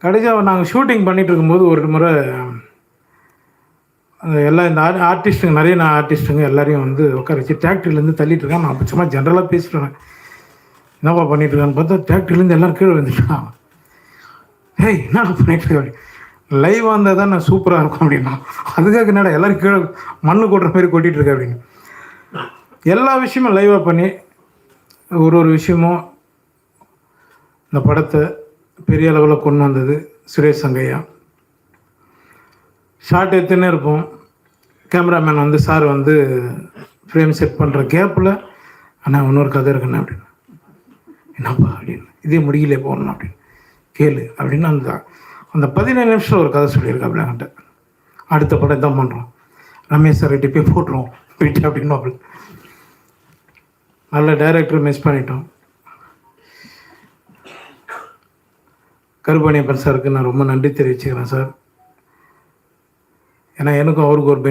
கடைசியாக நாங்கள் ஷூட்டிங் பண்ணிகிட்டு இருக்கும்போது ஒரு முறை எல்லாம் இந்த ஆர்டிஸ்ட்டுங்க நிறைய ஆர்டிஸ்ட்டுங்க எல்லாரையும் வந்து உட்கார வச்சு டிராக்டர்லேருந்து தள்ளிட்டு இருக்கான். நான் சும்மா ஜென்ரலாக பேசிட்டுருவேன், என்னப்பா பண்ணிட்டு இருக்கான்னு பார்த்தா டிராக்டர்லேருந்து எல்லோரும் கீழே வந்துட்டான். ஏய் என்ன பண்ணிட்டு இருக்க, லைவாக இருந்தால் தான் நான் சூப்பராக இருக்கும் அப்படின்னா, அதுக்காக என்னடா எல்லோரும் கீழே மண்ணு கொட்டுற மாதிரி கொட்டிகிட்டு இருக்கேன் அப்படின்னு. எல்லா விஷயமும் லைவாக பண்ணி ஒரு விஷயமும் இந்த படத்தை பெரிய அளவில் கொண்டு வந்தது சுரேஷ் சங்கையா. ஷார்ட் எடுத்துன்னே இருப்போம், கேமராமேன் வந்து சார் வந்து ஃப்ரேம் செட் பண்ணுற கேப்பில் ஆனால் இன்னொரு கதை இருக்குண்ணே அப்படின்னு, என்னப்பா அப்படின்னு, இதே முடியல போகணும் அப்படின்னு, கேளு அப்படின்னு அந்த 17 நிமிஷம் ஒரு கதை சொல்லியிருக்கா அப்படின்ட்டு. அடுத்த படம் தான் பண்ணுறோம், ரமேஷ் சார் கிட்டே போய் போட்டுருவோம் போயிட்டு அப்படின்னு. அப்படி நல்ல டைரக்டர் மிஸ் பண்ணிட்டோம். கருப்பணியப்பன் சாருக்கு நான் ரொம்ப நன்றி தெரிவிச்சுக்கிறேன் சார். ஏன்னா எனக்கும் அவருக்கு ஒரு